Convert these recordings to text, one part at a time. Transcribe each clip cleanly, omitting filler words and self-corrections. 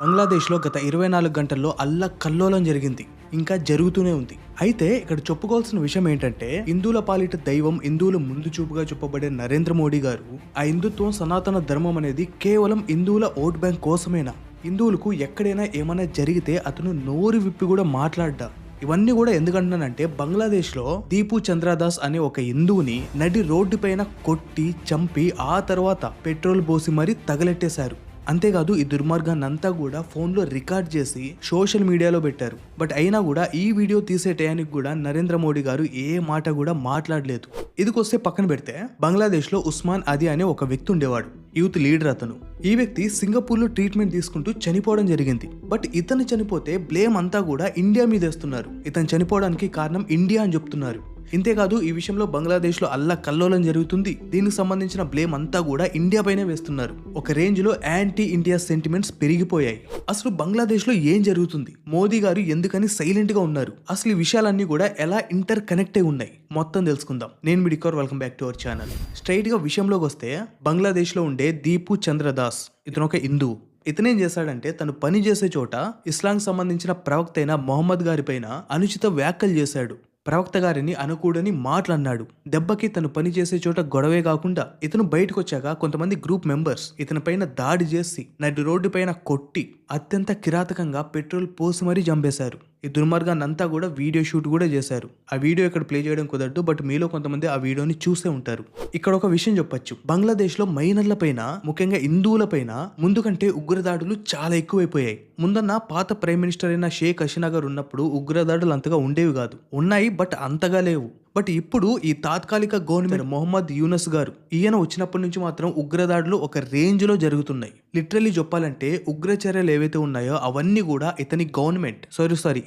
బంగ్లాదేశ్లో గత 24 గంటల్లో అల్లకల్లోలం జరిగింది. ఇంకా జరుగుతూనే ఉంది. అయితే ఇక్కడ చెప్పుకోవాల్సిన విషయం ఏంటంటే, హిందువుల పాలిట దైవం, హిందువుల ముందు చూపుగా చెప్పబడే నరేంద్ర మోడీ గారు ఆ హిందుత్వం, సనాతన ధర్మం అనేది కేవలం హిందువుల ఓట్ బ్యాంక్ కోసమేనా? హిందువులకు ఎక్కడైనా ఏమైనా జరిగితే అతను నోరు విప్పి కూడా మాట్లాడ్డా. ఇవన్నీ కూడా ఎందుకంటున్నానంటే, బంగ్లాదేశ్లో దీపు చంద్రదాస్ అనే ఒక హిందువుని నడి రోడ్డు పైన కొట్టి చంపి ఆ తర్వాత పెట్రోల్ పోసి మరీ తగలెట్టేశారు. అంతేకాదు ఈ దుర్మార్గాన్ని అంతా కూడా ఫోన్లో రికార్డ్ చేసి సోషల్ మీడియాలో పెట్టారు. బట్ అయినా కూడా ఈ వీడియో తీసే టయానికి కూడా నరేంద్ర మోడీ గారు ఏ మాట కూడా మాట్లాడలేదు. ఇదికొస్తే పక్కన పెడితే, బంగ్లాదేశ్లో ఉస్మాన్ అదీ అనే ఒక వ్యక్తి ఉండేవాడు. యూత్ లీడర్ అతను. ఈ వ్యక్తి సింగపూర్లో ట్రీట్మెంట్ తీసుకుంటూ చనిపోవడం జరిగింది. బట్ ఇతను చనిపోతే బ్లేమ్ అంతా కూడా ఇండియా మీద వేస్తున్నారు. ఇతను చనిపోవడానికి కారణం ఇండియా అని చెప్తున్నారు. ఇంతేకాదు ఈ విషయంలో బంగ్లాదేశ్లో అల్లకల్లోలం జరుగుతుంది. దీనికి సంబంధించిన బ్లేమ్ అంతా కూడా ఇండియా పైనే వేస్తున్నారు. ఒక రేంజ్ లో యాంటీ ఇండియా సెంటిమెంట్స్ పెరిగిపోయాయి. అసలు బంగ్లాదేశ్లో ఏం జరుగుతుంది? మోదీ గారు ఎందుకని సైలెంట్ గా ఉన్నారు? అసలు ఈ విషయాలన్నీ కూడా ఎలా ఇంటర్ కనెక్ట్ అయి ఉన్నాయి మొత్తం తెలుసుకుందాం. నేను మీ డికోర్, welcome back to our channel. Straight గా విషయంలోకి వస్తే, బంగ్లాదేశ్లో ఉండే దీపు చంద్రదాస్ ఇతను ఒక హిందువు. ఇతనేం చేశాడంటే, తను పని చేసే చోట ఇస్లాంకి సంబంధించిన ప్రవక్త అయిన మొహమ్మద్ గారి పైన అనుచిత వ్యాఖ్యలు చేశాడు. ప్రవక్త గారిని అనకూడని మాటలన్నాడు. దెబ్బకి తను పని చేసే చోట గొడవే కాకుండా, ఇతను బయటకు వచ్చాక కొంతమంది గ్రూప్ మెంబర్స్ ఇతని పైన దాడి చేసి నడి రోడ్డు పైన కొట్టి అత్యంత కిరాతకంగా పెట్రోల్ పోసి మరీ చంపేశారు. ఈ దుర్మార్గాన్ని అంతా కూడా వీడియో షూట్ కూడా చేశారు. ఆ వీడియో ఇక్కడ ప్లే చేయడం కుదరదు, బట్ మీలో కొంతమంది ఆ వీడియోని చూసే ఉంటారు. ఇక్కడ ఒక విషయం చెప్పొచ్చు, బంగ్లాదేశ్లో మైనర్ల పైన, ముఖ్యంగా హిందువుల పైన ముందు కంటే ఉగ్రదాడులు చాలా ఎక్కువైపోయాయి. ముందన్న పాత ప్రైమ్ మినిస్టర్ అయిన షేక్ హసీనా గారు ఉన్నప్పుడు ఉగ్రదాడులు అంతగా ఉండేవి కాదు. ఉన్నాయి, బట్ అంతగా లేవు. బట్ ఇప్పుడు ఈ తాత్కాలిక గవర్నమెంట్ మొహమ్మద్ యూనస్ గారు ఈయన వచ్చినప్పటి నుంచి మాత్రం ఉగ్రదాడులు ఒక రేంజ్ లో జరుగుతున్నాయి. లిటరల్లీ చెప్పాలంటే ఉగ్ర చర్యలు ఏవైతే ఉన్నాయో అవన్నీ కూడా ఇతని గవర్నమెంట్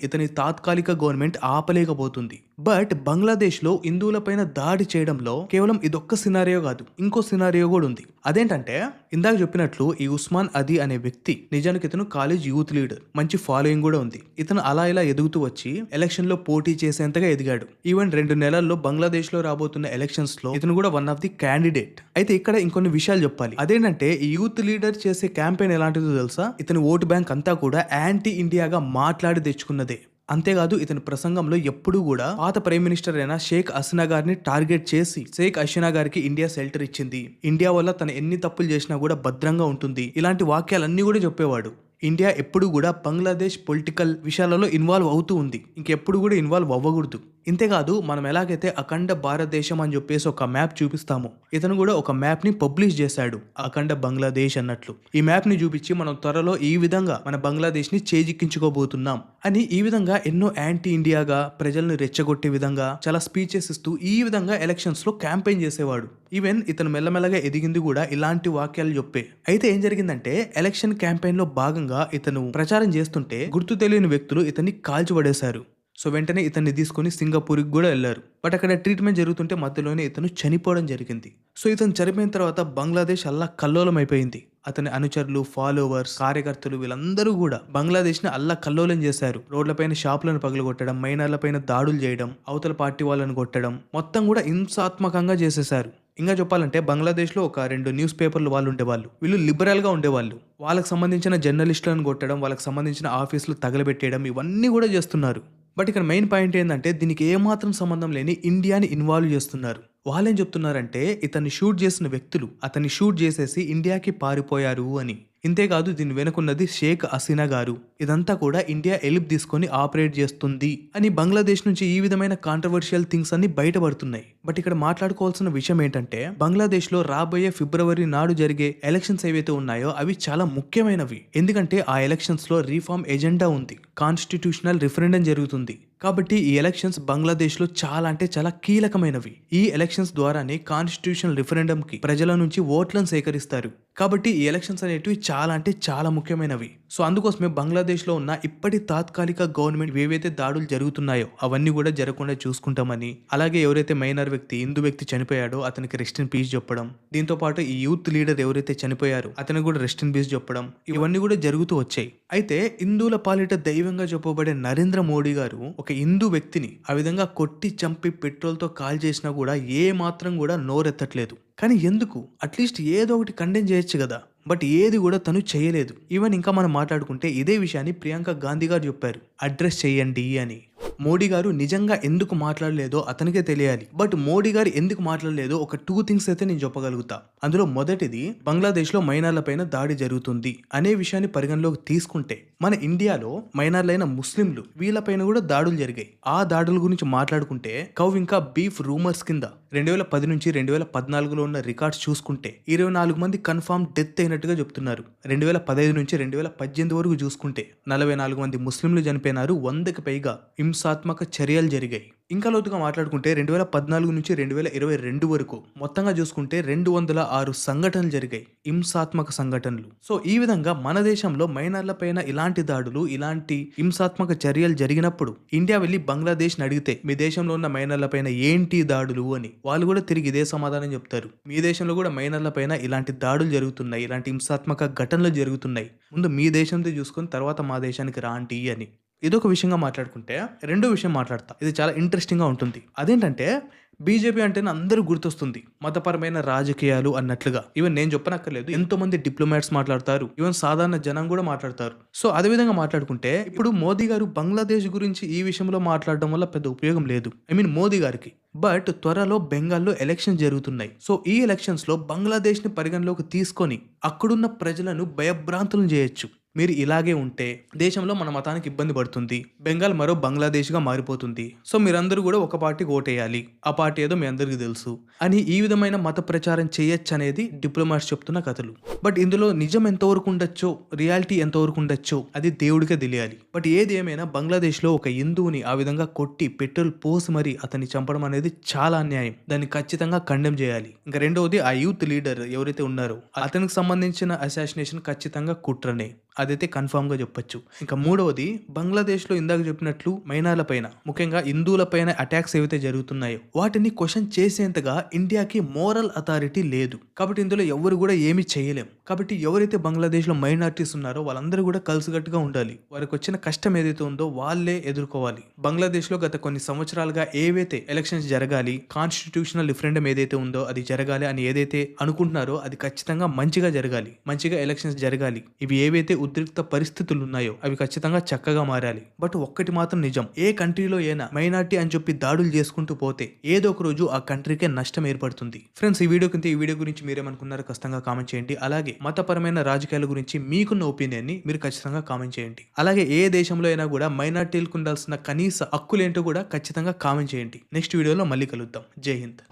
ఇతని తాత్కాలిక గవర్నమెంట్ ఆపలేకపోతుంది. బట్ బంగ్లాదేశ్ లో హిందువుల పైన దాడి చేయడంలో కేవలం ఇదొక్క సినారియో కాదు, ఇంకో సినారియో కూడా ఉంది. అదేంటంటే, ఇందాక చెప్పినట్లు ఈ ఉస్మాన్ అదీ అనే వ్యక్తి నిజానికి ఇతను కాలేజ్ యూత్ లీడర్, మంచి ఫాలోయింగ్ కూడా ఉంది. ఇతను అలా ఇలా ఎదుగుతూ వచ్చి ఎలక్షన్ లో పోటీ చేసేంతగా ఎదిగాడు. ఈవెన్ 2 నెలల్లో బంగ్లాదేశ్ లో రాబోతున్న ఎలక్షన్స్ లో ఇతను కూడా వన్ ఆఫ్ ది క్యాండిడేట్. అయితే ఇక్కడ ఇంకొన్ని విషయాలు చెప్పాలి. అదేంటంటే, ఈ యూత్ లీడర్ చేసే క్యాంపెయిన్ ఎలాంటిదో తెలుసా? ఇతని ఓటు బ్యాంక్ అంతా కూడా యాంటీ ఇండియాగా మాట్లాడి తెచ్చుకున్నదే. అంతేకాదు ఇతని ప్రసంగంలో ఎప్పుడూ కూడా పాత ప్రైమ్ మినిస్టర్ అయిన షేక్ హసీనా గారిని టార్గెట్ చేసి, షేక్ హసీనా గారికి ఇండియా షెల్టర్ ఇచ్చింది, ఇండియా వల్ల తను ఎన్ని తప్పులు చేసినా కూడా భద్రంగా ఉంటుంది, ఇలాంటి వాక్యాలన్నీ కూడా చెప్పేవాడు. ఇండియా ఎప్పుడు కూడా బంగ్లాదేశ్ పొలిటికల్ విషయాలలో ఇన్వాల్వ్ అవుతూ ఉంది, ఇంకెప్పుడు కూడా ఇన్వాల్వ్ అవ్వకూడదు. ఇంతేకాదు మనం ఎలాగైతే అఖండ భారతదేశం అని చెప్పేసి ఒక మ్యాప్ చూపిస్తామో, ఇతను కూడా ఒక మ్యాప్ ని పబ్లిష్ చేశాడు, అఖండ బంగ్లాదేశ్ అన్నట్లు. ఈ మ్యాప్ ని చూపించి మనం త్వరలో ఈ విధంగా మన బంగ్లాదేశ్ ని చేజిక్కించుకోబోతున్నాం అని ఈ విధంగా ఎన్నో యాంటీ ఇండియాగా ప్రజల్ని రెచ్చగొట్టే విధంగా చాలా స్పీచెస్ ఇస్తూ ఈ విధంగా ఎలక్షన్స్ లో క్యాంపెయిన్ చేసేవాడు. ఈవెన్ ఇతను మెల్లమెల్లగా ఎదిగింది కూడా ఇలాంటి వాక్యాలు చెప్పే. అయితే ఏం జరిగిందంటే, ఎలక్షన్ క్యాంపెయిన్ లో భాగంగా ఇతను ప్రచారం చేస్తుంటే గుర్తు తెలియని వ్యక్తులు ఇతన్ని కాల్చిపడేశారు. సో వెంటనే ఇతన్ని తీసుకొని సింగపూర్కి కూడా వెళ్లారు. బట్ అక్కడ ట్రీట్మెంట్ జరుగుతుంటే మధ్యలోనే ఇతను చనిపోవడం జరిగింది. సో ఇతను చనిపోయిన తర్వాత బంగ్లాదేశ్ అల్లకల్లోలం అయిపోయింది. అతని అనుచరులు, ఫాలోవర్స్, కార్యకర్తలు వీళ్ళందరూ కూడా బంగ్లాదేశ్ ని అల్లకల్లోలం చేశారు. రోడ్లపైన షాపులను పగలగొట్టడం, మైనర్ల పైన దాడులు చేయడం, అవతల పార్టీ వాళ్ళని కొట్టడం, మొత్తం కూడా హింసాత్మకంగా చేసేశారు. ఇంకా చెప్పాలంటే, బంగ్లాదేశ్ లో ఒక 2 న్యూస్ పేపర్లు వాళ్ళు ఉండేవాళ్ళు. వీళ్ళు లిబరల్ గా ఉండేవాళ్ళు. వాళ్ళకి సంబంధించిన జర్నలిస్టులను కొట్టడం, వాళ్ళకి సంబంధించిన ఆఫీసులు తగలబెట్టేయడం, ఇవన్నీ కూడా చేస్తున్నారు. బట్ ఇక్కడ మెయిన్ పాయింట్ ఏంటంటే, దీనికి ఏమాత్రం సంబంధం లేని ఇండియాని ఇన్వాల్వ్ చేస్తున్నారు. వాళ్ళేం చెప్తున్నారంటే, ఇతన్ని షూట్ చేసిన వ్యక్తులు అతన్ని షూట్ చేసేసి ఇండియాకి పారిపోయారు అని. ఇంతేకాదు దీని వెనుకున్నది షేక్ హసీనా గారు, ఇదంతా కూడా ఇండియా హెల్ప్ తీసుకొని ఆపరేట్ చేస్తుంది అని బంగ్లాదేశ్ నుంచి ఈ విధమైన కాంట్రవర్షియల్ థింగ్స్ అన్ని బయటపడుతున్నాయి. బట్ ఇక్కడ మాట్లాడుకోవాల్సిన విషయం ఏంటంటే, బంగ్లాదేశ్ లో రాబోయే ఫిబ్రవరి నాడు జరిగే ఎలక్షన్స్ ఏవైతే ఉన్నాయో అవి చాలా ముఖ్యమైనవి. ఎందుకంటే ఆ ఎలక్షన్స్ లో రీఫార్మ్ ఎజెండా ఉంది, కాన్స్టిట్యూషనల్ రిఫరెండం జరుగుతుంది. కాబట్టి ఈ ఎలక్షన్స్ బంగ్లాదేశ్ లో చాలా అంటే చాలా కీలకమైనవి. ఈ ఎలక్షన్స్ ద్వారానే కాన్స్టిట్యూషనల్ రిఫరెండం కి ప్రజల నుంచి ఓట్లను సేకరిస్తారు. కాబట్టి ఈ ఎలక్షన్స్ అనేటివి చాలా అంటే చాలా ముఖ్యమైనవి. సో అందుకోసమే బంగ్లాదేశ్ లో ఉన్న ఇప్పటి తాత్కాలిక గవర్నమెంట్ ఏవైతే దాడులు జరుగుతున్నాయో అవన్నీ కూడా జరగకుండా చూసుకుంటామని, అలాగే ఎవరైతే మైనర్ వ్యక్తి, హిందూ వ్యక్తి చనిపోయాడో అతనికి రెస్ట్ ఇన్ పీస్ చెప్పడం, దీంతో పాటు ఈ యూత్ లీడర్ ఎవరైతే చనిపోయారో అతనికి కూడా రెస్ట్ ఇన్ పీస్ చెప్పడం, ఇవన్నీ కూడా జరుగుతూ వచ్చాయి. అయితే హిందువుల పాలిట దైవంగా చెప్పబడే నరేంద్ర మోడీ గారు ఒక హిందూ వ్యక్తిని ఆ విధంగా కొట్టి చంపి పెట్రోల్ తో కాల్ చేసినా కూడా ఏ మాత్రం కూడా నోరెత్తట్లేదు. కానీ ఎందుకు? అట్లీస్ట్ ఏదో ఒకటి కండెమ్ చేయొచ్చు కదా. బట్ ఏది కూడా తను చేయలేదు. ఈవెన్ ఇంకా మనం మాట్లాడుకుంటే ఇదే విషయాన్ని ప్రియాంక గాంధీ గారు చెప్పారు, అడ్రస్ చేయండి అని. మోడీ గారు నిజంగా ఎందుకు మాట్లాడలేదో అతనికే తెలియాలి. బట్ మోడీ గారు ఎందుకు మాట్లాడలేదో ఒక 2 థింగ్స్ అయితే నేను చెప్పగలుగుతా. అందులో మొదటిది, బంగ్లాదేశ్లో మైనార్లపైన దాడి జరుగుతుంది అనే విషయాన్ని పరిగణలోకి తీసుకుంటే మన ఇండియాలో మైనార్లైన ముస్లింలు వీళ్ళపైన కూడా దాడులు జరిగాయి. ఆ దాడుల గురించి మాట్లాడుకుంటే కౌ ఇంకా బీఫ్ రూమర్స్ కింద 2010 నుంచి 2014లో ఉన్న రికార్డ్స్ చూసుకుంటే 24 మంది కన్ఫర్మ్ డెత్ అయినట్టుగా చెప్తున్నారు. 2015 నుంచి 2018 వరకు చూసుకుంటే 44 మంది ముస్లింలు చనిపోయినారు. 100కి పైగా హింసాత్మక చర్యలు జరిగాయి. ఇంకా లోతుగా మాట్లాడుకుంటే 2014 నుంచి 2022 వరకు మొత్తంగా చూసుకుంటే 206 సంఘటనలు జరిగాయి, హింసాత్మక సంఘటనలు. సో ఈ విధంగా మన దేశంలో మైనార్ల పైన ఇలాంటి దాడులు, ఇలాంటి హింసాత్మక చర్యలు జరిగినప్పుడు ఇండియా వెళ్ళి బంగ్లాదేశ్ని అడిగితే మీ దేశంలో ఉన్న మైనార్ల పైన ఏంటి దాడులు అని వాళ్ళు కూడా తిరిగి ఇదే సమాధానం చెప్తారు. మీ దేశంలో కూడా మైనార్ల పైన ఇలాంటి దాడులు జరుగుతున్నాయి, ఇలాంటి హింసాత్మక ఘటనలు జరుగుతున్నాయి, ముందు మీ దేశంతో చూసుకొని తర్వాత మా దేశానికి రాంటి అని. ఇదొక విషయంగా మాట్లాడుకుంటే రెండో విషయం మాట్లాడతా, ఇది చాలా ఇంట్రెస్టింగ్గా ఉంటుంది. అదేంటంటే బీజేపీ అంటేనే అందరూ గుర్తొస్తుంది మతపరమైన రాజకీయాలు అన్నట్లుగా. ఈవెన్ నేను చెప్పనక్కర్లేదు, ఎంతో మంది డిప్లొమాట్స్ మాట్లాడతారు, ఈవెన్ సాధారణ జనం కూడా మాట్లాడతారు. సో అదే విధంగా మాట్లాడుకుంటే ఇప్పుడు మోదీ గారు బంగ్లాదేశ్ గురించి ఈ విషయంలో మాట్లాడడం వల్ల పెద్ద ఉపయోగం లేదు, మోదీ గారికి. బట్ త్వరలో బెంగాల్లో ఎలక్షన్స్ జరుగుతున్నాయి. సో ఈ ఎలక్షన్స్ లో బంగ్లాదేశ్ ని పరిగణలోకి తీసుకొని అక్కడున్న ప్రజలను భయభ్రాంతులను చేయొచ్చు. మీరు ఇలాగే ఉంటే దేశంలో మన మతానికి ఇబ్బంది పడుతుంది, బెంగాల్ మరో బంగ్లాదేశ్గా మారిపోతుంది. సో మీరందరూ కూడా ఒక పార్టీకి ఓటేయాలి, ఆ పార్టీ ఏదో మీ అందరికీ తెలుసు అని ఈ విధమైన మత ప్రచారం చేయొచ్చు అనేది డిప్లొమాట్స్ చెప్తున్న కథలు. బట్ ఇందులో నిజం ఎంతవరకు ఉండొచ్చో, రియాలిటీ ఎంతవరకు ఉండొచ్చో అది దేవుడికే తెలియాలి. బట్ ఏది ఏమైనా బంగ్లాదేశ్లో ఒక హిందువుని ఆ విధంగా కొట్టి పెట్రోల్ పోసి మరి అతన్ని చంపడం అనేది చాలా అన్యాయం, దాన్ని ఖచ్చితంగా కండెమ్ చేయాలి. ఇంకా రెండవది, ఆ యూత్ లీడర్ ఎవరైతే ఉన్నారో అతనికి సంబంధించిన అసాసినేషన్ ఖచ్చితంగా కుట్రనే, అదైతే కన్ఫామ్ గా చెప్పొచ్చు. ఇంకా మూడవది, బంగ్లాదేశ్ లో ఇందాక చెప్పినట్లు మైనార్ల పైన, ముఖ్యంగా హిందువుల పైన అటాక్స్ ఏవైతే జరుగుతున్నాయో వాటిని క్వశ్చన్ చేసేంతగా ఇండియాకి మోరల్ అథారిటీ లేదు. కాబట్టి ఇందులో ఎవరు కూడా ఏమీ చేయలేం. కాబట్టి ఎవరైతే బంగ్లాదేశ్ లో మైనారిటీస్ ఉన్నారో వాళ్ళందరూ కూడా కలిసికట్టుగా ఉండాలి. వారికి వచ్చిన కష్టం ఏదైతే ఉందో వాళ్ళే ఎదుర్కోవాలి. బంగ్లాదేశ్ లో గత కొన్ని సంవత్సరాలుగా ఏవైతే ఎలక్షన్స్ జరగాలి, కాన్స్టిట్యూషనల్ రిఫరెండం ఏదైతే ఉందో అది జరగాలి అని ఏదైతే అనుకుంటున్నారో అది ఖచ్చితంగా మంచిగా జరగాలి, మంచిగా ఎలక్షన్స్ జరగాలి. ఇవి ఏవైతే ఉద్రిక్త పరిస్థితులు ఉన్నాయో అవి ఖచ్చితంగా చక్కగా మారాలి. బట్ ఒక్కటి మాత్రం నిజం, ఏ కంట్రీలో అయినా మైనారిటీ అని చెప్పి దాడులు చేసుకుంటూ పోతే ఏదో ఒక రోజు ఆ కంట్రీకే నష్టం ఏర్పడుతుంది. ఫ్రెండ్స్, ఈ వీడియో గురించి మీరేమనుకున్నారో ఖచ్చితంగా కామెంట్ చేయండి. అలాగే మతపరమైన రాజకీయాల గురించి మీకున్న ఒపీనియన్ ని మీరు ఖచ్చితంగా కామెంట్ చేయండి. అలాగే ఏ దేశంలో అయినా కూడా మైనారిటీలకు ఉండాల్సిన కనీస హక్కులేంటో కూడా ఖచ్చితంగా కామెంట్ చేయండి. నెక్స్ట్ వీడియోలో మళ్ళీ కలుద్దాం. జై హింద్.